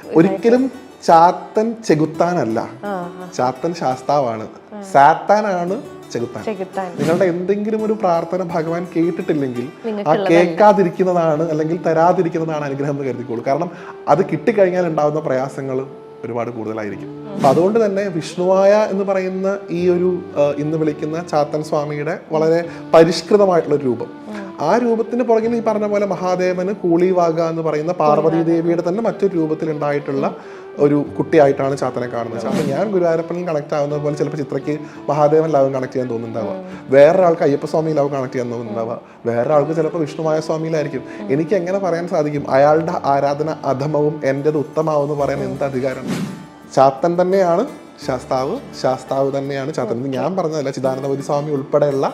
ഒരിക്കലും ചാത്തൻ ചെകുത്താനല്ല, ചാത്തൻ ശാസ്താവാണ്, സാത്താനാണ് ചെകുത്താൻ. നിങ്ങളുടെ എന്തെങ്കിലും ഒരു പ്രാർത്ഥന ഭഗവാൻ കേട്ടിട്ടില്ലെങ്കിൽ ആ കേൾക്കാതിരിക്കുന്നതാണ് അല്ലെങ്കിൽ തരാതിരിക്കുന്നതാണ് അനുഗ്രഹം എന്ന് കരുതിക്കോളൂ. കാരണം അത് കിട്ടിക്കഴിഞ്ഞാൽ ഉണ്ടാവുന്ന പ്രയാസങ്ങൾ ഒരുപാട് കൂടുതലായിരിക്കും. അപ്പൊ അതുകൊണ്ട് തന്നെ വിഷ്ണുവായ എന്ന് പറയുന്ന ഈ ഒരു ഇന്ന് വിളിക്കുന്ന ചാത്തൻ സ്വാമിയുടെ വളരെ പരിഷ്കൃതമായിട്ടുള്ള ഒരു രൂപം, ആ രൂപത്തിന് പുറകിൽ ഈ പറഞ്ഞ പോലെ മഹാദേവന് കൂളിവാക എന്ന് പറയുന്ന പാർവതി ദേവിയുടെ തന്നെ മറ്റൊരു രൂപത്തിൽ ഉണ്ടായിട്ടുള്ള ഒരു കുട്ടിയായിട്ടാണ് ചാത്തനെ കാണുന്നത്. അപ്പൊ ഞാൻ ഗുരുവായൂരപ്പനിൽ കണക്ട് ആവുന്നത് പോലെ ചിലപ്പോൾ ചിത്രയ്ക്ക് മഹാദേവൻ ലവ് കണക്ട് ചെയ്യാൻ തോന്നുന്നുണ്ടാവുക, വേറൊരാൾക്ക് അയ്യപ്പസ്വാമി ലവ് കണക്ട് ചെയ്യാൻ തോന്നുന്നുണ്ടാവുക, വേറൊരാൾക്ക് ചിലപ്പോൾ വിഷ്ണുമായ സ്വാമിയിലായിരിക്കും. എനിക്ക് എങ്ങനെ പറയാൻ സാധിക്കും അയാളുടെ ആരാധന അധമവും എൻ്റെത് ഉത്തമാവും എന്ന് പറയാൻ എന്ത് അധികാരം? ചാത്തൻ തന്നെയാണ് ശാസ്താവ്, ശാസ്താവ് തന്നെയാണ് ചാത്തൻ. ഇത് ഞാൻ പറഞ്ഞതല്ല, ചിദാനന്ദപുരി സ്വാമി ഉൾപ്പെടെയുള്ള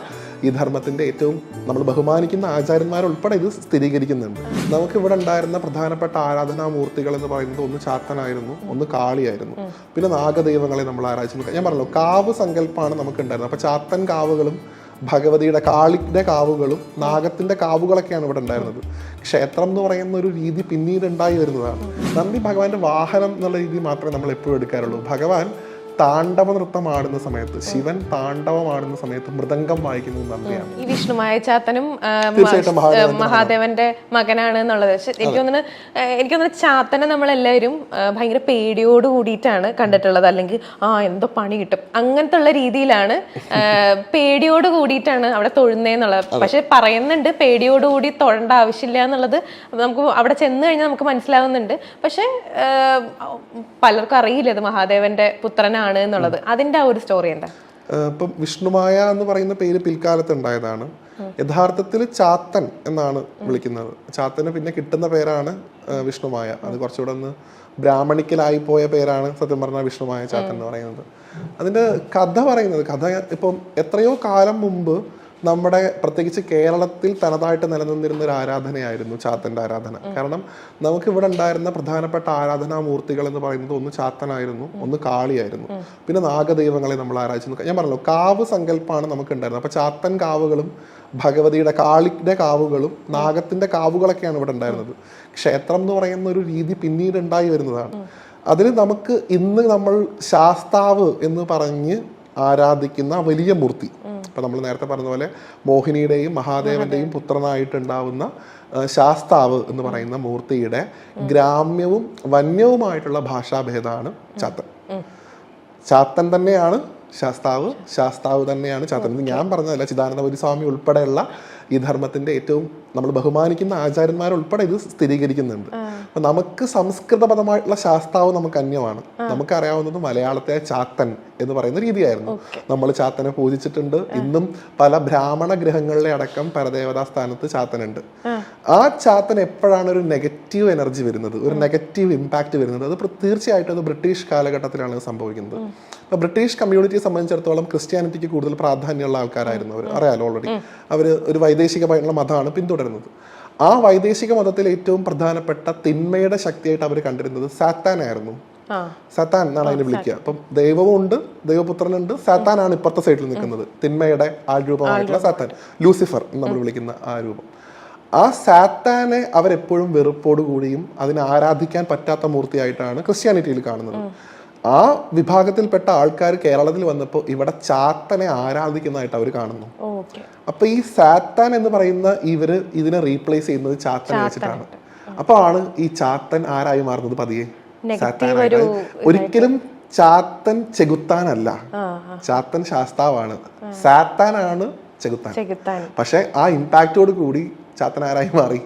ഈ ധർമ്മത്തിന്റെ ഏറ്റവും നമ്മൾ ബഹുമാനിക്കുന്ന ആചാര്യന്മാരുൾപ്പെടെ ഇത് സ്ഥിരീകരിക്കുന്നുണ്ട്. നമുക്ക് ഇവിടെ ഉണ്ടായിരുന്ന പ്രധാനപ്പെട്ട ആരാധനാമൂർത്തികൾ എന്ന് പറയുന്നത് ഒന്ന് ചാത്തനായിരുന്നു, ഒന്ന് കാളിയായിരുന്നു, പിന്നെ നാഗദൈവങ്ങളെ നമ്മൾ ആരാധിച്ചു. ഞാൻ പറഞ്ഞല്ലോ, കാവ് സങ്കല്പമാണ് നമുക്ക് ഉണ്ടായിരുന്നത്. അപ്പൊ ചാത്തൻ കാവുകളും ഭഗവതിയുടെ കാളിയുടെ കാവുകളും നാഗത്തിന്റെ കാവുകളൊക്കെയാണ് ഇവിടെ ഉണ്ടായിരുന്നത്. ക്ഷേത്രം എന്ന് പറയുന്ന ഒരു രീതി പിന്നീട് ഉണ്ടായി വരുന്നതാണ്. നന്ദി ഭഗവാന്റെ വാഹനം എന്നുള്ള രീതി മാത്രമേ നമ്മൾ എപ്പോഴും എടുക്കാറുള്ളൂ. ഭഗവാൻ താണ്ഡവ നൃത്തം ആടുന്ന സമയത്ത്, ശിവൻ താണ്ഡവം ആടുന്ന സമയത്ത് മൃദംഗം വായിക്കുന്നത് നന്ദിയാണ്. ഈ വിഷ്ണുമായ ചാത്തനും മഹാദേവന്റെ മകനാണ് എന്നുള്ളത് എനിക്ക് തോന്നുന്നു ചാത്തനെ നമ്മളെല്ലാവരും ഭയങ്കര പേടിയോട് കൂടിയിട്ടാണ് കണ്ടിട്ടുള്ളത്. അല്ലെങ്കിൽ എന്തോ പണി കിട്ടും അങ്ങനത്തെ ഉള്ള രീതിയിലാണ്, പേടിയോട് കൂടിയിട്ടാണ് അവിടെ തൊഴുന്നേന്നുള്ളത്. പക്ഷെ പറയുന്നുണ്ട് പേടിയോട് കൂടി തൊഴേണ്ട ആവശ്യമില്ല എന്നുള്ളത്. നമുക്ക് അവിടെ ചെന്ന് കഴിഞ്ഞാൽ നമുക്ക് മനസ്സിലാവുന്നുണ്ട്. പക്ഷെ പലർക്കും അറിയില്ല ഇത് മഹാദേവന്റെ പുത്രനാണ് എന്നുള്ളത്. അതിന്റെ ആ ഒരു സ്റ്റോറി എന്താ? ഇപ്പം വിഷ്ണുമായ എന്ന് പറയുന്ന പേര് പിൽക്കാലത്ത് ഉണ്ടായതാണ്. യഥാർത്ഥത്തിൽ ചാത്തൻ എന്നാണ് വിളിക്കുന്നത്. ചാത്തന് പിന്നെ കിട്ടുന്ന പേരാണ് വിഷ്ണുമായ. അത് കുറച്ചുകൂടെ ഒന്ന് ബ്രാഹ്മണിക്കലായി പോയ പേരാണ് സത്യം പറഞ്ഞാൽ വിഷ്ണുമായ ചാത്തൻ എന്ന് പറയുന്നത്. അതിന്റെ കഥ ഇപ്പം എത്രയോ കാലം മുമ്പ് നമ്മുടെ പ്രത്യേകിച്ച് കേരളത്തിൽ തനതായിട്ട് നിലനിന്നിരുന്ന ഒരു ആരാധനയായിരുന്നു ചാത്തന്റെ ആരാധന. കാരണം നമുക്ക് ഇവിടെ ഉണ്ടായിരുന്ന പ്രധാനപ്പെട്ട ആരാധനാമൂർത്തികൾ എന്ന് പറയുന്നത് ഒന്ന് ചാത്തനായിരുന്നു, ഒന്ന് കാളിയായിരുന്നു, പിന്നെ നാഗദൈവങ്ങളെ നമ്മൾ ആരാധിച്ചു. ഞാൻ പറഞ്ഞല്ലോ, കാവ് സങ്കല്പമാണ് നമുക്ക് ഉണ്ടായിരുന്നത്. അപ്പൊ ചാത്തൻ കാവുകളും ഭഗവതിയുടെ കാളിയുടെ കാവുകളും നാഗത്തിന്റെ കാവുകളൊക്കെയാണ് ഇവിടെ ഉണ്ടായിരുന്നത്. ക്ഷേത്രം എന്ന് പറയുന്ന ഒരു രീതി പിന്നീട് ഉണ്ടായി വരുന്നതാണ്. അതിൽ നമുക്ക് ഇന്ന് നമ്മൾ ശാസ്താവ് എന്ന് പറഞ്ഞ് ആരാധിക്കുന്ന വലിയ മൂർത്തി, ഇപ്പൊ നമ്മൾ നേരത്തെ പറഞ്ഞ പോലെ മോഹിനിയുടെയും മഹാദേവന്റെയും പുത്രനായിട്ടുണ്ടാവുന്ന ശാസ്താവ് എന്ന് പറയുന്ന മൂർത്തിയുടെ ഗ്രാമ്യവും വന്യവുമായിട്ടുള്ള ഭാഷാഭേദമാണ് ചാത്തൻ. ചാത്തൻ തന്നെയാണ് ശാസ്താവ്, ശാസ്താവ് തന്നെയാണ് ചാത്തൻ. ഇത് ഞാൻ പറഞ്ഞതല്ല, ചിദാനന്ദപുരി സ്വാമി ഉൾപ്പെടെയുള്ള ഈ ധർമ്മത്തിന്റെ ഏറ്റവും നമ്മൾ ബഹുമാനിക്കുന്ന ആചാര്യന്മാരുൾപ്പെടെ ഇത് സ്ഥിരീകരിക്കുന്നുണ്ട്. അപ്പൊ നമുക്ക് സംസ്കൃതപദമായിട്ടുള്ള ശാസ്താവ് നമുക്ക് അന്യമാണ്. നമുക്കറിയാവുന്നത് മലയാളത്തെ ചാത്തൻ എന്ന് പറയുന്ന രീതിയായിരുന്നു. നമ്മൾ ചാത്തനെ പൂജിച്ചിട്ടുണ്ട്. ഇന്നും പല ബ്രാഹ്മണ ഗ്രഹങ്ങളിലെ അടക്കം പരദേവതാ സ്ഥാനത്ത് ചാത്തനുണ്ട്. ആ ചാത്തൻ എപ്പോഴാണ് ഒരു നെഗറ്റീവ് എനർജി വരുന്നത്, ഒരു നെഗറ്റീവ് ഇമ്പാക്ട് വരുന്നത്, അത് തീർച്ചയായിട്ടും അത് ബ്രിട്ടീഷ് കാലഘട്ടത്തിലാണ് സംഭവിക്കുന്നത്. അപ്പൊ ബ്രിട്ടീഷ് കമ്മ്യൂണിറ്റിയെ സംബന്ധിച്ചിടത്തോളം ക്രിസ്ത്യാനിറ്റിക്ക് കൂടുതൽ പ്രാധാന്യമുള്ള ആൾക്കാരായിരുന്നു അവർ. അറിയാലോ, ഓൾറെഡി അവർ ഒരു വൈദേശികമായിട്ടുള്ള മതമാണ് പിന്തുടരുന്നത്. ആ വൈദേശിക മതത്തിൽ ഏറ്റവും പ്രധാനപ്പെട്ട തിന്മയുടെ ശക്തിയായിട്ട് അവർ കണ്ടിരുന്നത് സാത്താനായിരുന്നു. സാത്താൻ എന്നാണ് അതിനെ വിളിക്കുക. അപ്പം ദൈവവും ഉണ്ട്, ദൈവപുത്രനുണ്ട്, സാത്താനാണ് ഇപ്പുറത്തെ സൈഡിൽ നിൽക്കുന്നത്, തിന്മയുടെ ആൾരൂപമായിട്ടുള്ള സാത്താൻ, ലൂസിഫർ എന്ന് നമ്മൾ വിളിക്കുന്ന ആ രൂപം. ആ സാത്താനെ അവരെപ്പോഴും വെറുപ്പോടുകൂടിയും അതിനെ ആരാധിക്കാൻ പറ്റാത്ത മൂർത്തിയായിട്ടാണ് ക്രിസ്ത്യാനിറ്റിയിൽ കാണുന്നത്. ആ വിഭാഗത്തിൽപ്പെട്ട ആൾക്കാർ കേരളത്തിൽ വന്നപ്പോൾ ഇവിടെ ചാത്തനെ ആരാധിക്കുന്നതായിട്ട് അവർ കാണുന്നു. അപ്പൊ ഈ സാത്താൻ എന്ന് പറയുന്ന ഇവര് ഇതിനെ റീപ്ലേസ് ചെയ്യുന്നത് ചാത്തനെ വെച്ചിട്ടാണ്. അപ്പൊ ആണ് ഈ ചാത്തൻ ആരായി മാറുന്നത് പതിയെ സാത്താനായിട്ട്. ഒരിക്കലും ചാത്തൻ ചെകുത്താനല്ല, ചാത്തൻ ശാസ്താവാണ്, സാത്താനാണ് ചെകുത്താൻ. പക്ഷെ ആ ഇമ്പാക്റ്റോട് കൂടി ചാത്തൻ ആരായി മാറി?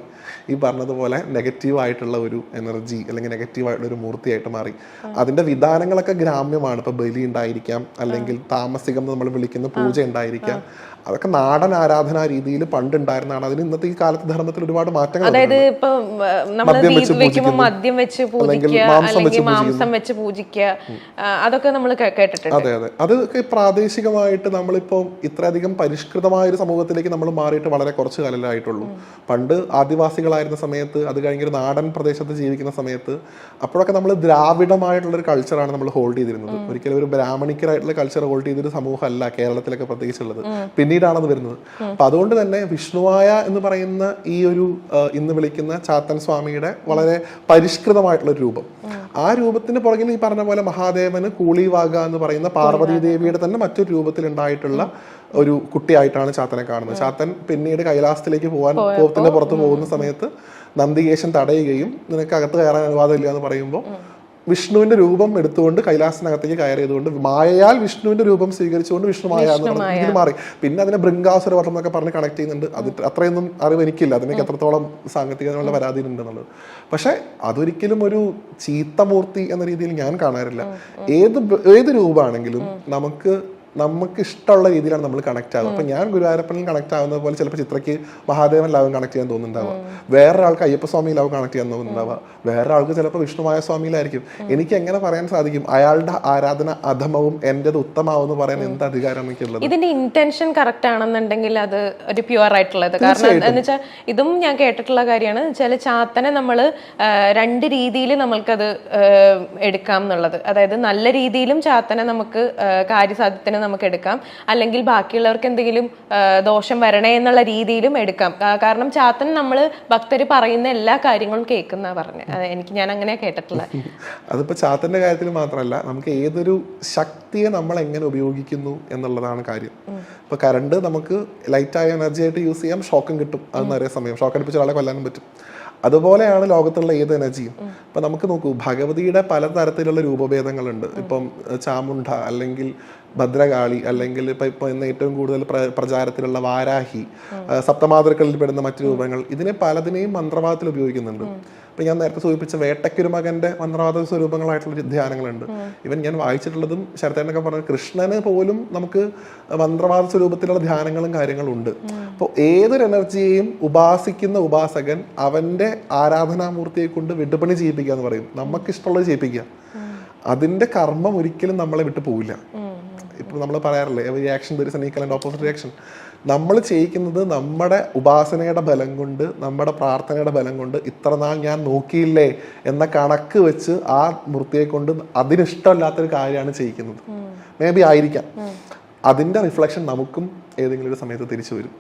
ഈ പറഞ്ഞതുപോലെ നെഗറ്റീവ് ആയിട്ടുള്ള ഒരു എനർജി അല്ലെങ്കിൽ നെഗറ്റീവ് ആയിട്ടുള്ള ഒരു മൂർത്തിയായിട്ട് മാറി. അതിന്റെ വിധാനങ്ങളൊക്കെ ഗ്രാമ്യമാണ്. ഇപ്പൊ ബലി ഉണ്ടായിരിക്കാം, അല്ലെങ്കിൽ താമസികം നമ്മൾ വിളിക്കുന്ന പൂജ ഉണ്ടായിരിക്കാം. അതൊക്കെ നാടൻ ആരാധനാ രീതിയിൽ പണ്ടുണ്ടായിരുന്നതാണ്. അതിന് ഇന്നത്തെ ഈ കാലത്ത് ധർമ്മത്തിൽ ഒരുപാട് മാറ്റങ്ങൾ, അതായത് ഇപ്പൊ മദ്യം വെച്ച് പൂജിക്കുക, മാംസം വെച്ച് പൂജിക്കുക, അതൊക്കെ നമ്മൾ കേട്ടിട്ടുണ്ട്. അതെ അതെ, അതൊക്കെ പ്രാദേശികമായിട്ട് നമ്മളിപ്പോ ഇത്രയധികം പരിഷ്കൃതമായ ഒരു സമൂഹത്തിലേക്ക് നമ്മൾ മാറിയിട്ട് വളരെ കുറച്ച് കാലമായിട്ടുള്ളൂ. പണ്ട് ആദിവാസികളായിരുന്ന സമയത്ത്, അത് കഴിഞ്ഞൊരു നാടൻ പ്രദേശത്ത് ജീവിക്കുന്ന സമയത്ത്, അപ്പോഴൊക്കെ നമ്മൾ ദ്രാവിഡമായിട്ടുള്ള ഒരു കൾച്ചറാണ് നമ്മൾ ഹോൾഡ് ചെയ്തിരുന്നത്. ഒരിക്കലും ഒരു ബ്രാഹ്മണിക്കരായിട്ടുള്ള കൾച്ചർ ഹോൾഡ് ചെയ്തൊരു സമൂഹമല്ല കേരളത്തിലൊക്കെ പ്രത്യേകിച്ചുള്ളത്. പിന്നീടാണത് വരുന്നത്. അപ്പൊ അതുകൊണ്ട് തന്നെ വിഷ്ണുവായ എന്ന് പറയുന്ന ഈ ഒരു ഇന്ന് വിളിക്കുന്ന ചാത്തൻ സ്വാമിയുടെ വളരെ പരിഷ്കൃതമായിട്ടുള്ള രൂപം, ആ രൂപത്തിന് പുറകിൽ ഈ പറഞ്ഞ പോലെ മഹാദേവന് കൂളിവാക എന്ന് പറയുന്ന പാർവതി ദേവിയുടെ തന്നെ മറ്റൊരു രൂപത്തിൽ ഉണ്ടായിട്ടുള്ള ഒരു കുട്ടിയായിട്ടാണ് ചാത്തനെ കാണുന്നത്. ചാത്തൻ പിന്നീട് കൈലാസത്തിലേക്ക് പോകത്തിന്റെ പുറത്ത് പോകുന്ന സമയത്ത് നന്ദികേശൻ തടയുകയും നിനക്ക് അകത്ത് കയറാൻ അനുവാദമില്ല എന്ന് പറയുമ്പോൾ വിഷ്ണുവിന്റെ രൂപം എടുത്തുകൊണ്ട് കൈലാസത്തിനകത്തേക്ക് കയറിയതുകൊണ്ട് മായയാൽ വിഷ്ണുവിന്റെ രൂപം സ്വീകരിച്ചുകൊണ്ട് വിഷ്ണുമായ എന്ന് പറഞ്ഞ് മാറി. പിന്നെ അതിനെ ബൃങ്കാസുരവട്ടം എന്നൊക്കെ പറഞ്ഞ് കണക്ട് ചെയ്യുന്നുണ്ട്. അത് അത്രയൊന്നും അറിവ് എനിക്കില്ല, അതിനൊക്കെ എത്രത്തോളം സാങ്കേതികതയുള്ള പരാതി ഉണ്ടെന്നുള്ളത്. പക്ഷെ അതൊരിക്കലും ഒരു ചീത്തമൂർത്തി എന്ന രീതിയിൽ ഞാൻ കാണാറില്ല. ഏത് രൂപമാണെങ്കിലും നമുക്ക് ഇഷ്ടമുള്ള രീതിയിലാണ് നമ്മൾ കണക്ട് ആവുക. അപ്പൊ ഞാൻ ഗുരുവായൂരപ്പനിൽ കണക്ട് ആവുന്നത് പോലെ ചിലപ്പോൾ ചിത്രയ്ക്ക് മഹാദേവനിലാവും കണക്ട് ചെയ്യാൻ തോന്നുന്നുണ്ടാവുക, വേറൊരാൾക്ക് അയ്യപ്പസ്വാമിയിലാവും കണക്ട് ചെയ്യാൻ തോന്നുന്നുണ്ടാവുക, വേറൊരാൾക്ക് ചിലപ്പോൾ വിഷ്ണുമായ സ്വാമിയിലായിരിക്കും. എനിക്ക് എങ്ങനെ പറയാൻ സാധിക്കും അയാളുടെ ആരാധന അധമവും എന്റേത് ഉത്തമാവും എന്ന് പറയാൻ എന്ത് അധികാരം എനിക്കുള്ളത്? ഇതിന്റെ ഇന്റൻഷൻ കറക്റ്റ് ആണെന്നുണ്ടെങ്കിൽ അത് ഒരു പ്യുവർ ആയിട്ടുള്ളത്. കാരണം എന്ന് വെച്ചാൽ ഇതും ഞാൻ കേട്ടിട്ടുള്ള കാര്യമാണ്. വെച്ചാൽ ചാത്തനെ നമ്മൾ രണ്ട് രീതിയിൽ നമ്മൾക്കത് എടുക്കാം എന്നുള്ളത്. അതായത് നല്ല രീതിയിലും ചാത്തനെ നമുക്ക് കാര്യസാധ്യത്തിന് നമുക്ക് എടുക്കാം, അല്ലെങ്കിൽ ബാക്കിയുള്ളവർക്ക് എന്തെങ്കിലും ദോഷം വരണേ എന്നുള്ള രീതിയിലും എടുക്കാം. കാരണം ചാത്തൻ നമ്മൾ ഭക്തര് പറയുന്ന എല്ലാ കാര്യങ്ങളും കേൾക്കുന്ന പറഞ്ഞത്. ഞാൻ അങ്ങനെ കേട്ടിട്ടുള്ളത്. അതിപ്പോ ചാത്തന്റെ കാര്യത്തിൽ മാത്രമല്ല, നമുക്ക് ഏതൊരു ശക്തിയെ നമ്മൾ എങ്ങനെ ഉപയോഗിക്കുന്നു എന്നുള്ളതാണ് കാര്യം. ഇപ്പൊ കറണ്ട് നമുക്ക് ലൈറ്റായ എനർജി ആയിട്ട് യൂസ് ചെയ്യാം, ഷോക്കും കിട്ടും. അത് നിറയെ സമയം ഷോക്ക് അടിപ്പിച്ച ഒരാളെ കൊല്ലാനും പറ്റും. അതുപോലെയാണ് ലോകത്തുള്ള ഏത് എനർജിയും. ഇപ്പൊ നമുക്ക് നോക്കൂ, ഭഗവതിയുടെ പലതരത്തിലുള്ള രൂപഭേദങ്ങളുണ്ട്. ഇപ്പം ചാമുണ്ഡ, അല്ലെങ്കിൽ ഭദ്രകാളി, അല്ലെങ്കിൽ ഇപ്പൊ ഇന്ന് ഏറ്റവും കൂടുതൽ പ്രചാരത്തിലുള്ള വാരാഹി, സപ്തമാതൃക്കളിൽ പെടുന്ന മറ്റു രൂപങ്ങൾ, ഇതിനെ പലതിനെയും മന്ത്രവാദത്തിൽ ഉപയോഗിക്കുന്നുണ്ട്. ഇപ്പൊ ഞാൻ നേരത്തെ സൂചിപ്പിച്ച വേട്ടയ്ക്കൊരു മകന്റെ മന്ത്രവാദ സ്വരൂപങ്ങളായിട്ടുള്ള ധ്യാനങ്ങളുണ്ട്. ഇവൻ ഞാൻ വായിച്ചിട്ടുള്ളതും ശരത്തേനൊക്കെ പറഞ്ഞ കൃഷ്ണന് പോലും നമുക്ക് മന്ത്രവാദ സ്വരൂപത്തിലുള്ള ധ്യാനങ്ങളും കാര്യങ്ങളും ഉണ്ട്. അപ്പോൾ ഏതൊരു എനർജിയെയും ഉപാസിക്കുന്ന ഉപാസകൻ അവന്റെ ആരാധനാമൂർത്തിയെ കൊണ്ട് വിടുപണി ചെയ്യിപ്പിക്കുക എന്ന് പറയും. നമുക്കിഷ്ടമുള്ളത് ചെയ്യിപ്പിക്കുക. അതിന്റെ കർമ്മം ഒരിക്കലും നമ്മളെ വിട്ടു പോവില്ല. ഇപ്പൊ നമ്മൾ പറയാറില്ലേ, reaction there is an equal and opposite reaction. നമ്മൾ ചെയ്യിക്കുന്നത് നമ്മുടെ ഉപാസനയുടെ ബലം കൊണ്ട്, നമ്മുടെ പ്രാർത്ഥനയുടെ ബലം കൊണ്ട്, ഇത്ര നാൾ ഞാൻ നോക്കിയില്ലേ എന്ന കണക്ക് വെച്ച് ആ മൂർത്തിയെ കൊണ്ട് അതിനിഷ്ടമല്ലാത്തൊരു കാര്യമാണ് ചെയ്യിക്കുന്നത്. മേ ബി ആയിരിക്കാം. അതിന്റെ റിഫ്ലക്ഷൻ നമുക്കും ഏതെങ്കിലും ഒരു സമയത്ത് തിരിച്ചു വരും.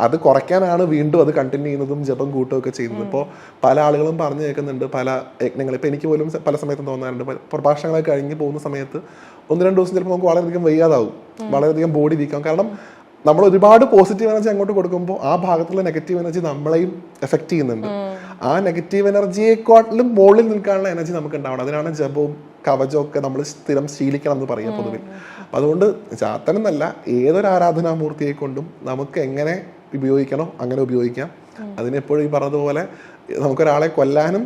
അത് കുറയ്ക്കാനാണ് വീണ്ടും അത് കണ്ടിന്യൂ ചെയ്യുന്നതും ജപം കൂട്ടുകയൊക്കെ ചെയ്യുന്നത്. ഇപ്പോൾ പല ആളുകളും പറഞ്ഞു കേൾക്കുന്നുണ്ട് പല യജ്ഞങ്ങൾ. ഇപ്പൊ എനിക്ക് പോലും പല സമയത്തും തോന്നാറുണ്ട്, പ്രഭാഷണങ്ങളൊക്കെ കഴിഞ്ഞ് പോകുന്ന സമയത്ത് 1-2 ദിവസം ചിലപ്പോൾ നമുക്ക് വളരെയധികം വയ്യാതാവും, വളരെയധികം ബോഡി വീക്കാവും. കാരണം നമ്മൾ ഒരുപാട് പോസിറ്റീവ് എനർജി അങ്ങോട്ട് കൊടുക്കുമ്പോൾ ആ ഭാഗത്തുള്ള നെഗറ്റീവ് എനർജി നമ്മളെയും എഫക്ട് ചെയ്യുന്നുണ്ട്. ആ നെഗറ്റീവ് എനർജിയെക്കാട്ടിലും മുകളിൽ നിൽക്കാനുള്ള എനർജി നമുക്ക് ഉണ്ടാവണം. അതിനാണ് ജപവും കവചവും ഒക്കെ നമ്മൾ സ്ഥിരം ശീലിക്കണം എന്ന് പറയാം പൊതുവിൽ. അതുകൊണ്ട് ചാത്തനെന്നല്ല, ഏതൊരു ആരാധനാമൂർത്തിയെ കൊണ്ടും നമുക്ക് എങ്ങനെ ഉപയോഗിക്കണോ അങ്ങനെ ഉപയോഗിക്കാം. അതിനെപ്പോഴും ഈ പറഞ്ഞതുപോലെ നമുക്കൊരാളെ കൊല്ലാനും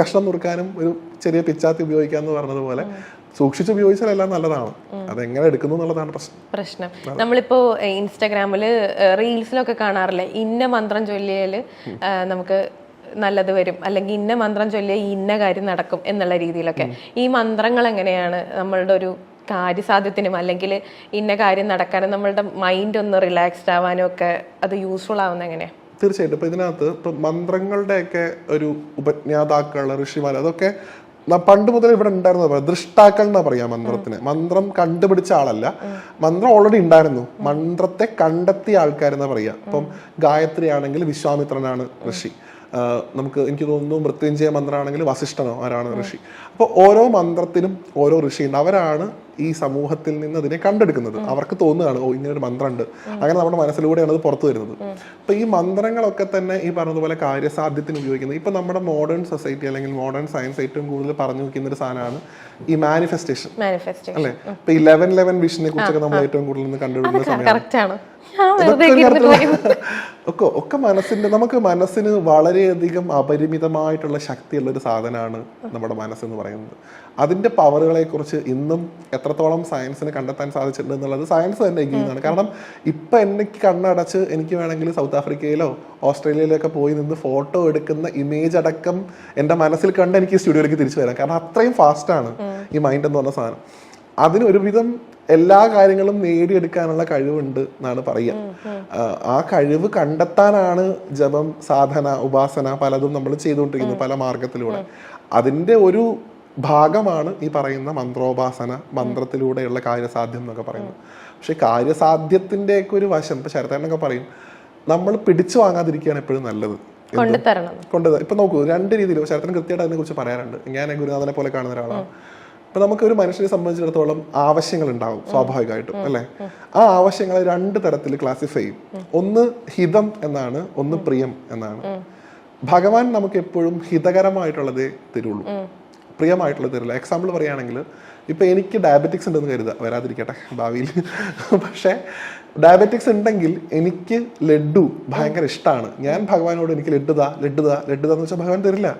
കഷ്ണം നുറുക്കാനും ഒരു ചെറിയ പിച്ചാത്തി ഉപയോഗിക്കാം എന്ന് പറഞ്ഞതുപോലെ സൂക്ഷിച്ച് ഉപയോഗിച്ചാൽ എല്ലാം നല്ലതാണ്. അതെങ്ങനെ എടുക്കുന്നു എന്നുള്ളതാണ് പ്രശ്നം. നമ്മളിപ്പോ ഇൻസ്റ്റാഗ്രാമില് റീൽസിലൊക്കെ കാണാറില്ലേ, ഇന്ന മന്ത്രം ചൊല്ലിയാല് നമുക്ക് നല്ലത് വരും, അല്ലെങ്കിൽ ഇന്ന മന്ത്രം ചൊല്ലിയാൽ ഇന്ന കാര്യം നടക്കും എന്നുള്ള രീതിയിലൊക്കെ. ഈ മന്ത്രങ്ങൾ എങ്ങനെയാണ് നമ്മളുടെ ഒരു കാര്യസാധ്യത്തിനും അല്ലെങ്കിൽ ഇന്ന കാര്യം നടക്കാനും നമ്മളുടെ മൈൻഡ് ഒന്ന് റിലാക്സ്ഡ് ആവാനും ഒക്കെ അത് യൂസ്ഫുൾ ആവുന്ന എങ്ങനെയാ? തീർച്ചയായിട്ടും. ഇപ്പൊ ഇതിനകത്ത് ഇപ്പൊ മന്ത്രങ്ങളുടെയൊക്കെ ഒരു ഉപജ്ഞാതാക്കൾ, ഋഷിമാർ, അതൊക്കെ പണ്ട് മുതൽ ഇവിടെ ഉണ്ടായിരുന്നു. ദൃഷ്ടാക്കൾ എന്നാ പറയാ മന്ത്രത്തിന്. മന്ത്രം കണ്ടുപിടിച്ച ആളല്ല, മന്ത്രം ഓൾറെഡി ഉണ്ടായിരുന്നു, മന്ത്രത്തെ കണ്ടെത്തിയ ആൾക്കാരെന്നാ പറയാ. ഇപ്പം ഗായത്രി ആണെങ്കിൽ വിശ്വാമിത്രനാണ് ഋഷി. എനിക്ക് തോന്നുന്നു മൃത്യുഞ്ജയ മന്ത്രമാണെങ്കിൽ വസിഷ്ഠനോ ആരാണ് ഋഷി. അപ്പോൾ ഓരോ മന്ത്രത്തിനും ഓരോ ഋഷിയുണ്ട്. അവരാണ് ഈ സമൂഹത്തിൽ നിന്ന് അതിനെ കണ്ടെടുക്കുന്നത്. അവർക്ക് തോന്നുകയാണ്, ഓ ഇങ്ങനൊരു മന്ത്രമുണ്ട്, അങ്ങനെ നമ്മുടെ മനസ്സിലൂടെയാണ് അത് പുറത്തു വരുന്നത്. അപ്പൊ ഈ മന്ത്രങ്ങളൊക്കെ തന്നെ ഈ പറഞ്ഞതുപോലെ കാര്യസാധ്യത്തിന് ഉപയോഗിക്കുന്നത്. ഇപ്പൊ നമ്മുടെ മോഡേൺ സൊസൈറ്റി അല്ലെങ്കിൽ മോഡേൺ സയൻസ് ഏറ്റവും കൂടുതൽ പറഞ്ഞു വെക്കുന്ന ഒരു സാധനമാണ് ഈ മാനിഫെസ്റ്റേഷൻ അല്ലെ. ഇപ്പൊ 11/11 വിഷനെ കുറിച്ചൊക്കെ നമ്മൾ ഏറ്റവും കൂടുതൽ കണ്ടുപിടിക്കുന്ന സമയമാണ്. ഒക്കെ നമുക്ക് മനസ്സിന് വളരെയധികം അപരിമിതമായിട്ടുള്ള ശക്തിയുള്ള ഒരു സാധനമാണ് നമ്മുടെ മനസ്സെന്ന് പറയുന്നത്. അതിന്റെ പവറുകളെ കുറിച്ച് ഇന്നും എത്രത്തോളം സയൻസിന് കണ്ടെത്താൻ സാധിച്ചിട്ടുണ്ട് എന്നുള്ളത് സയൻസ് തന്നെ എഗ്രിയാണ്. കാരണം ഇപ്പൊ എനിക്ക് കണ്ണടച്ച് എനിക്ക് വേണമെങ്കിൽ സൗത്ത് ആഫ്രിക്കയിലോ ഓസ്ട്രേലിയയിലോ ഒക്കെ പോയി നിന്ന് ഫോട്ടോ എടുക്കുന്ന ഇമേജ് അടക്കം എന്റെ മനസ്സിൽ കണ്ട് എനിക്ക് സ്റ്റുഡിയോയിലേക്ക് തിരിച്ചു വരാം. കാരണം അത്രയും ഫാസ്റ്റാണ് ഈ മൈൻഡ് എന്ന് പറഞ്ഞ സാധനം. അതിന് ഒരുവിധം എല്ലാ കാര്യങ്ങളും നേടിയെടുക്കാനുള്ള കഴിവുണ്ട് എന്നാണ് പറയുക. ആ കഴിവ് കണ്ടെത്താനാണ് ജപം, സാധന, ഉപാസന പലതും നമ്മൾ ചെയ്തുകൊണ്ടിരിക്കുന്നത് പല മാർഗത്തിലൂടെ. അതിന്റെ ഒരു ഭാഗമാണ് ഈ പറയുന്ന മന്ത്രോപാസന, മന്ത്രത്തിലൂടെയുള്ള കാര്യസാധ്യം എന്നൊക്കെ പറയുന്നത്. പക്ഷെ കാര്യസാധ്യത്തിന്റെ ഒക്കെ ഒരു വശം ഇപ്പൊ ശരത്തേനൊക്കെ പറയും, നമ്മൾ പിടിച്ചു വാങ്ങാതിരിക്കുകയാണ് എപ്പോഴും നല്ലത്. കൊണ്ടുതരണം. ഇപ്പൊ നോക്കൂ, രണ്ട് രീതിയിൽ ശരത്തിന് കൃത്യമായിട്ട് അതിനെ കുറിച്ച് പറയാറുണ്ട്. ഞാൻ ഗുരുനാഥനെ പോലെ കാണുന്ന ഒരാളാണ്. ഇപ്പൊ നമുക്ക് ഒരു മനുഷ്യനെ സംബന്ധിച്ചിടത്തോളം ആവശ്യങ്ങൾ ഉണ്ടാവും സ്വാഭാവികമായിട്ടും, അല്ലെ? ആ ആവശ്യങ്ങളെ രണ്ട് തരത്തിൽ ക്ലാസിഫൈ ചെയ്യും. ഒന്ന് ഹിതം എന്നാണ്, ഒന്ന് പ്രിയം എന്നാണ്. ഭഗവാൻ നമുക്ക് എപ്പോഴും ഹിതകരമായിട്ടുള്ളതേ തരുള്ളൂ, പ്രിയമായിട്ടുള്ളത് തരില്ല. എക്സാമ്പിൾ പറയുകയാണെങ്കിൽ, ഇപ്പൊ എനിക്ക് ഡയബറ്റിക്സ് ഉണ്ടെന്ന് കരുതുക, വരാതിരിക്കട്ടെ ഭാവിയിൽ. പക്ഷെ ഡയബറ്റിക്സ് ഉണ്ടെങ്കിൽ എനിക്ക് ലഡ്ഡു ഭയങ്കര ഇഷ്ടമാണ്. ഞാൻ ഭഗവാനോട് എനിക്ക് ലഡ്ഡുതാ എന്ന് വെച്ചാൽ ഭഗവാൻ തരില്ല.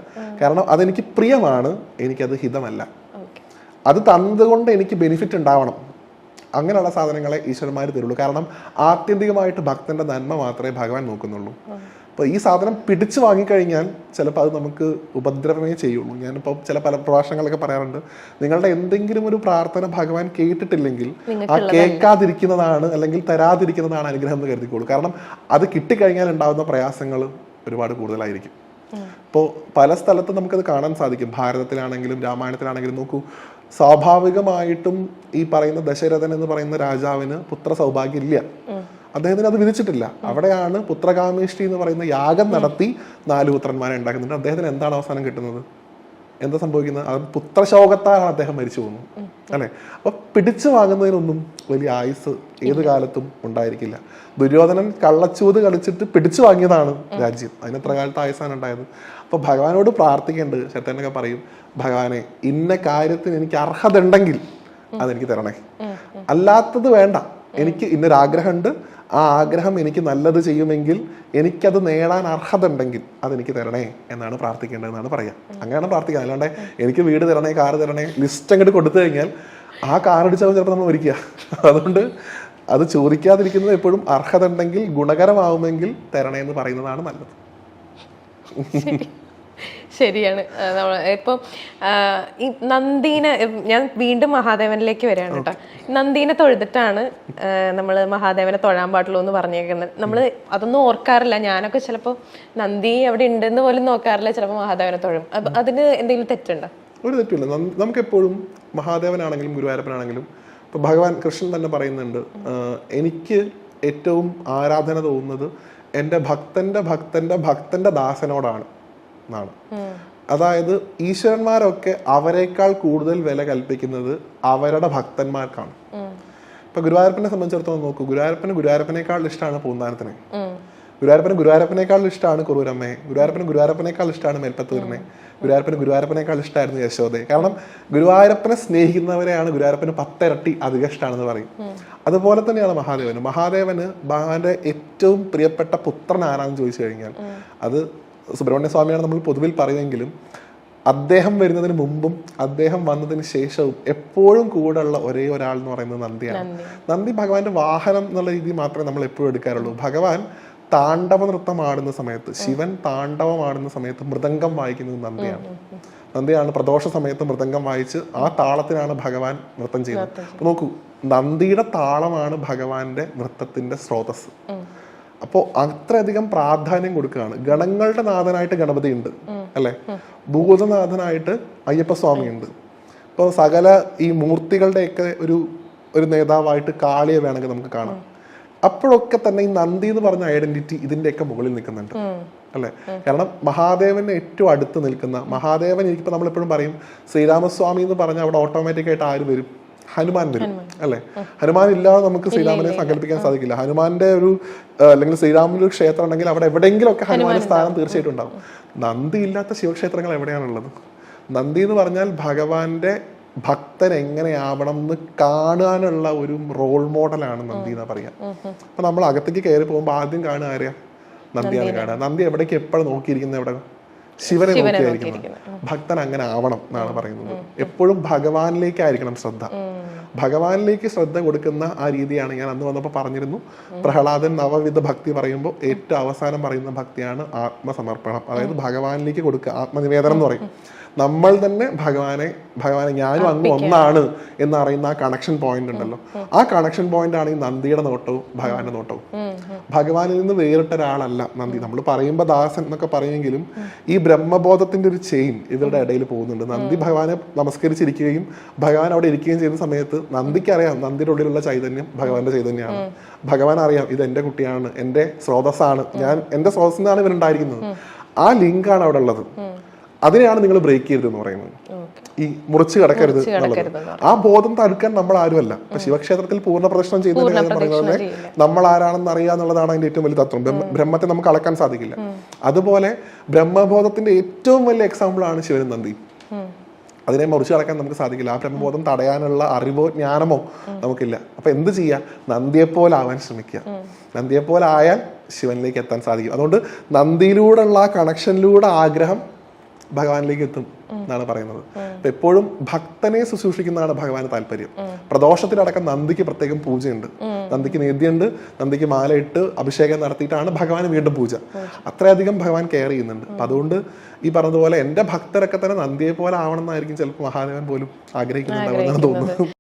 കാരണം അതെനിക്ക് പ്രിയമാണ്, എനിക്കത് ഹിതമല്ല. അത് തന്നതുകൊണ്ട് എനിക്ക് ബെനിഫിറ്റ് ഉണ്ടാവണം. അങ്ങനെയുള്ള സാധനങ്ങളെ ഈശ്വരന്മാർ തരുള്ളൂ. കാരണം ആത്യന്തികമായിട്ട് ഭക്തന്റെ നന്മ മാത്രമേ ഭഗവാൻ നോക്കുന്നുള്ളൂ. അപ്പോൾ ഈ സാധനം പിടിച്ചു വാങ്ങിക്കഴിഞ്ഞാൽ ചിലപ്പോൾ അത് നമുക്ക് ഉപദ്രവമേ ചെയ്യുള്ളൂ. ഞാനിപ്പോൾ പല പ്രഭാഷണങ്ങളൊക്കെ പറയാറുണ്ട്, നിങ്ങളുടെ എന്തെങ്കിലും ഒരു പ്രാർത്ഥന ഭഗവാൻ കേട്ടിട്ടില്ലെങ്കിൽ ആ കേൾക്കാതിരിക്കുന്നതാണ് അല്ലെങ്കിൽ തരാതിരിക്കുന്നതാണ് അനുഗ്രഹം എന്ന് കരുതിക്കോളൂ. കാരണം അത് കിട്ടിക്കഴിഞ്ഞാൽ ഉണ്ടാകുന്ന പ്രയാസങ്ങൾ ഒരുപാട് കൂടുതലായിരിക്കും. ഇപ്പോൾ പല സ്ഥലത്തും നമുക്കത് കാണാൻ സാധിക്കും. ഭാരതത്തിലാണെങ്കിലും രാമായണത്തിലാണെങ്കിലും നോക്കൂ, സ്വാഭാവികമായിട്ടും ഈ പറയുന്ന ദശരഥൻ എന്ന് പറയുന്ന രാജാവിന് പുത്ര സൗഭാഗ്യം ഇല്ല. അദ്ദേഹത്തിന് അത് വിധിച്ചിട്ടില്ല. അവിടെയാണ് പുത്രകാമേഷ്ടി എന്ന് പറയുന്ന യാഗം നടത്തി 4 പുത്രന്മാരെ ഉണ്ടാക്കുന്നുണ്ട്. അദ്ദേഹത്തിന് എന്താണ് അവസാനം കിട്ടുന്നത്? എന്താ സംഭവിക്കുന്നത്? അത് പുത്രശോകത്താലാണ് അദ്ദേഹം മരിച്ചു പോകുന്നത്, അല്ലെ? അപ്പൊ പിടിച്ചു വാങ്ങുന്നതിനൊന്നും വലിയ ആയുസ് ഏത് കാലത്തും ഉണ്ടായിരിക്കില്ല. ദുര്യോധനൻ കള്ളച്ചൂത് കളിച്ചിട്ട് പിടിച്ചു വാങ്ങിയതാണ് രാജ്യം. അതിനെത്ര കാലത്ത് ആയുസാണ് ഉണ്ടായത്? അപ്പൊ ഭഗവാനോട് പ്രാർത്ഥിക്കേണ്ടത്, ശരത്തേനൊക്കെ പറയും, ഭഗവാനെ ഇന്ന കാര്യത്തിന് എനിക്ക് അർഹത ഉണ്ടെങ്കിൽ അതെനിക്ക് തരണേ, അല്ലാത്തത് വേണ്ട. എനിക്ക് ഇന്നൊരാഗ്രഹമുണ്ട്, ആ ആഗ്രഹം എനിക്ക് നല്ലത് ചെയ്യുമെങ്കിൽ, എനിക്കത് നേടാൻ അർഹത ഉണ്ടെങ്കിൽ അതെനിക്ക് തരണേ എന്നാണ് പ്രാർത്ഥിക്കേണ്ടതെന്നാണ് പറയാം. അങ്ങനെയാണ് പ്രാർത്ഥിക്കുക. അല്ലാണ്ട് എനിക്ക് വീട് തരണേ, കാറ് തരണേ, ലിസ്റ്റ് അങ്ങോട്ട് കൊടുത്തു കഴിഞ്ഞാൽ ആ കാർ അടിച്ചാൽ ചിലപ്പോൾ നമ്മൾ മരിക്കുക. അതുകൊണ്ട് അത് ചോദിക്കാതിരിക്കുന്നത് എപ്പോഴും അർഹത ഉണ്ടെങ്കിൽ, ഗുണകരമാവുമെങ്കിൽ തരണേ എന്ന് പറയുന്നതാണ് നല്ലത്. ശരിയാണ്. ഇപ്പം ഈ നന്ദീനെ, ഞാൻ വീണ്ടും മഹാദേവനിലേക്ക് വരികയാണ് കേട്ടോ. നന്ദീനെ തൊഴുതിട്ടാണ് നമ്മൾ മഹാദേവനെ തൊഴാൻ പാടുള്ളൂ എന്ന് പറഞ്ഞേക്കുന്നത്. നമ്മൾ അതൊന്നും ഓർക്കാറില്ല. ഞാനൊക്കെ ചിലപ്പോൾ നന്ദി അവിടെ ഉണ്ടെന്ന് പോലും നോക്കാറില്ല, ചിലപ്പോൾ മഹാദേവനെ തൊഴും. അതിന് എന്തെങ്കിലും തെറ്റുണ്ടോ? ഒരു തെറ്റില്ല. നമുക്കെപ്പോഴും മഹാദേവനാണെങ്കിലും ഗുരുവായൂരപ്പനാണെങ്കിലും, ഇപ്പൊ ഭഗവാൻ കൃഷ്ണൻ തന്നെ പറയുന്നുണ്ട്, എനിക്ക് ഏറ്റവും ആരാധന തോന്നുന്നത് എൻ്റെ ഭക്തന്റെ ദാസനോടാണ് എന്നാണ്. അതായത് ഈശ്വരന്മാരൊക്കെ അവരെക്കാൾ കൂടുതൽ വില കൽപ്പിക്കുന്നത് അവരുടെ ഭക്തന്മാർക്കാണ്. ഇപ്പൊ ഗുരുവായൂരപ്പനെ സംബന്ധിച്ചിടത്തോളം നോക്കൂ, ഗുരുവായൂരപ്പനേക്കാൾ ഇഷ്ടമാണ് പൂന്താനത്തിനെ, ഗുരുവായൂരപ്പനേക്കാൾ ഇഷ്ടമാണ് കുറൂരമ്മയെ, ഗുരുവായൂരപ്പനേക്കാൾ ഇഷ്ടമാണ് മേൽപ്പത്തൂരിനെ, ഗുരുവായൂരപ്പനേക്കാൾ ഇഷ്ടമായിരുന്നു യശോദയെ. കാരണം ഗുരുവായൂരപ്പനെ സ്നേഹിക്കുന്നവരെയാണ് ഗുരുവായൂരപ്പന് 10 ഇരട്ടി അധികം ഇഷ്ടമാണെന്ന് പറയും. അതുപോലെ തന്നെയാണ് മഹാദേവന് ഭഗവാന്റെ ഏറ്റവും പ്രിയപ്പെട്ട പുത്രൻ ആരാന്ന് ചോദിച്ചു കഴിഞ്ഞാൽ അത് സുബ്രഹ്മണ്യ സ്വാമിയാണ് നമ്മൾ പൊതുവിൽ പറയുമെങ്കിലും, അദ്ദേഹം വരുന്നതിന് മുമ്പും അദ്ദേഹം വന്നതിന് ശേഷവും എപ്പോഴും കൂടെ ഉള്ള ഒരേ ഒരാൾ എന്ന് പറയുന്നത് നന്ദിയാണ്. നന്ദി ഭഗവാന്റെ വാഹനം എന്നുള്ള രീതി മാത്രമേ നമ്മൾ എപ്പോഴും എടുക്കാറുള്ളൂ. ഭഗവാൻ താണ്ഡവ നൃത്തം ആടുന്ന സമയത്ത്, ശിവൻ താണ്ഡവം ആടുന്ന സമയത്ത് മൃദംഗം വായിക്കുന്നത് നന്ദിയാണ്. പ്രദോഷ സമയത്ത് മൃദംഗം വായിച്ച് ആ താളത്തിനാണ് ഭഗവാൻ നൃത്തം ചെയ്യുന്നത്. അപ്പൊ നോക്കൂ, നന്ദിയുടെ താളമാണ് ഭഗവാന്റെ നൃത്തത്തിന്റെ സ്രോതസ്. അപ്പോൾ അത്രയധികം പ്രാധാന്യം കൊടുക്കുകയാണ്. ഗണങ്ങളുടെ നാഥനായിട്ട് ഗണപതി ഉണ്ട്, അല്ലെ? ഭൂതനാഥനായിട്ട് അയ്യപ്പസ്വാമി ഉണ്ട്. ഇപ്പോൾ സകല ഈ മൂർത്തികളുടെയൊക്കെ ഒരു നേതാവായിട്ട് കാളിയെ വേണമെങ്കിൽ നമുക്ക് കാണാം. അപ്പോഴൊക്കെ തന്നെ ഈ നന്ദി എന്ന് പറഞ്ഞ ഐഡന്റിറ്റി ഇതിന്റെയൊക്കെ മുകളിൽ നിൽക്കുന്നുണ്ട്, അല്ലെ? കാരണം മഹാദേവന് ഏറ്റവും അടുത്ത് നിൽക്കുന്ന മഹാദേവൻ, എനിക്കിപ്പോ നമ്മളെപ്പോഴും പറയും ശ്രീരാമസ്വാമി എന്ന് പറഞ്ഞാൽ അവിടെ ഓട്ടോമാറ്റിക് ആയിട്ട് ആര് വരും? ഹനുമാൻ വരും, അല്ലെ? ഹനുമാൻ ഇല്ലാതെ നമുക്ക് ശ്രീരാമനെ സങ്കല്പിക്കാൻ സാധിക്കില്ല. ഹനുമാന്റെ അല്ലെങ്കിൽ ശ്രീരാമന്റെ ഒരു ക്ഷേത്രം ഉണ്ടെങ്കിൽ അവിടെ എവിടെയെങ്കിലും ഒക്കെ ഹനുമാന്റെ സ്ഥാനം തീർച്ചയായിട്ടും ഉണ്ടാവും. നന്ദി ഇല്ലാത്ത ശിവക്ഷേത്രങ്ങൾ എവിടെയാണുള്ളത്? നന്ദി എന്ന് പറഞ്ഞാൽ ഭഗവാന്റെ ഭക്തൻ എങ്ങനെയാവണം എന്ന് കാണാനുള്ള ഒരു റോൾ മോഡലാണ് നന്ദി എന്ന് പറയാം. അപ്പൊ നമ്മൾ അകത്തേക്ക് കയറി പോകുമ്പോൾ ആദ്യം കാണുക ആരെയാ? നന്ദിയാണ് കാണുക. നന്ദി എവിടേക്ക് എപ്പോഴും നോക്കിയിരിക്കുന്നത്? എവിടെ? ശിവനെ നോക്കിയായിരിക്കണം. ഭക്തൻ അങ്ങനെ ആവണം എന്നാണ് പറയുന്നത്. എപ്പോഴും ഭഗവാനിലേക്കായിരിക്കണം ശ്രദ്ധ. ഭഗവാനിലേക്ക് ശ്രദ്ധ കൊടുക്കുന്ന ആ രീതിയാണ് ഞാൻ അന്ന് വന്നപ്പോൾ പറഞ്ഞിരുന്നു. പ്രഹ്ലാദൻ നവവിധ ഭക്തി പറയുമ്പോൾ ഏറ്റവും അവസാനം പറയുന്ന ഭക്തിയാണ് ആത്മസമർപ്പണം. അതായത് ഭഗവാനിലേക്ക് കൊടുക്കുക, ആത്മനിവേദനം എന്ന് പറയും. നമ്മൾ തന്നെ ഭഗവാനെ ഞാനും അങ്ങ് ഒന്നാണ് എന്നറിയുന്ന ആ കണക്ഷൻ പോയിന്റ് ഉണ്ടല്ലോ, ആ കണക്ഷൻ പോയിന്റ് ആണ് ഈ നന്ദിയുടെ നോട്ടവും ഭഗവാന്റെ നോട്ടവും. ഭഗവാനിൽ നിന്ന് വേറിട്ട ഒരാളല്ല നന്ദി. നമ്മൾ പറയുമ്പോൾ ദാസൻ എന്നൊക്കെ പറയുമെങ്കിലും ഈ ബ്രഹ്മബോധത്തിന്റെ ഒരു ചെയിൻ ഇവരുടെ ഇടയിൽ പോകുന്നുണ്ട്. നന്ദി ഭഗവാനെ നമസ്കരിച്ചിരിക്കുകയും ഭഗവാൻ അവിടെ ഇരിക്കുകയും ചെയ്യുന്ന സമയത്ത് നന്ദിക്ക് അറിയാം നന്ദിയുടെ ഉള്ളിലുള്ള ചൈതന്യം ഭഗവാന്റെ ചൈതന്യമാണ്. ഭഗവാൻ അറിയാം ഇത് എന്റെ കുട്ടിയാണ്, എന്റെ സ്രോതസ്സാണ്, എന്റെ സ്രോതസ്സിനാണ് ഇവരുണ്ടായിരിക്കുന്നത്. ആ ലിങ്കാണ് അവിടെ ഉള്ളത്. അതിനെയാണ് നിങ്ങൾ ബ്രേക്ക് ചെയ്യരുതെന്ന് പറയുന്നത്. ഈ മുറിച്ച് കടക്കരുത് എന്നുള്ളത്. ആ ബോധം തടുക്കാൻ നമ്മൾ ആരുമല്ല. ഇപ്പൊ ശിവക്ഷേത്രത്തിൽ പൂർണ്ണ പ്രദക്ഷിണം ചെയ്യുന്ന കാര്യം പറയുന്നത് നമ്മൾ ആരാണെന്ന് അറിയുക എന്നുള്ളതാണ് അതിന്റെ ഏറ്റവും വലിയ തത്വം. ബ്രഹ്മത്തെ നമുക്ക് അളക്കാൻ സാധിക്കില്ല. അതുപോലെ ബ്രഹ്മബോധത്തിന്റെ ഏറ്റവും വലിയ എക്സാമ്പിൾ ആണ് ശിവനും നന്ദി. അതിനെ മുറിച്ച് കടക്കാൻ നമുക്ക് സാധിക്കില്ല. ആ ബ്രഹ്മബോധം തടയാനുള്ള അറിവോ ജ്ഞാനമോ നമുക്കില്ല. അപ്പൊ എന്ത് ചെയ്യുക? നന്ദിയെപ്പോലെ ആവാൻ ശ്രമിക്കുക. നന്ദിയെപ്പോലെ ആയാൽ ശിവനിലേക്ക് എത്താൻ സാധിക്കും. അതുകൊണ്ട് നന്ദിയിലൂടെയുള്ള ആ കണക്ഷനിലൂടെ ആഗ്രഹം ഭഗവാനിലേക്ക് എത്തും എന്നാണ് പറയുന്നത്. അപ്പൊ എപ്പോഴും ഭക്തനെ ശുശ്രൂഷിക്കുന്നതാണ് ഭഗവാന് താല്പര്യം. പ്രദോഷത്തിലടക്കം നന്ദിക്ക് പ്രത്യേകം പൂജയുണ്ട്, നന്ദിക്ക് നേദ്യമുണ്ട്, നന്ദിക്ക് മാലയിട്ട് അഭിഷേകം നടത്തിയിട്ടാണ് ഭഗവാന് വീണ്ടും പൂജ. അത്രയധികം ഭഗവാൻ കെയർ ചെയ്യുന്നുണ്ട്. അപ്പൊ അതുകൊണ്ട് ഈ പറഞ്ഞതുപോലെ എന്റെ ഭക്തരൊക്കെ തന്നെ നന്ദിയെ പോലെ ആവണം എന്നായിരിക്കും ചിലപ്പോൾ മഹാദേവൻ പോലും ആഗ്രഹിക്കുന്നുണ്ടാവുമെന്നാണ് തോന്നുന്നത്.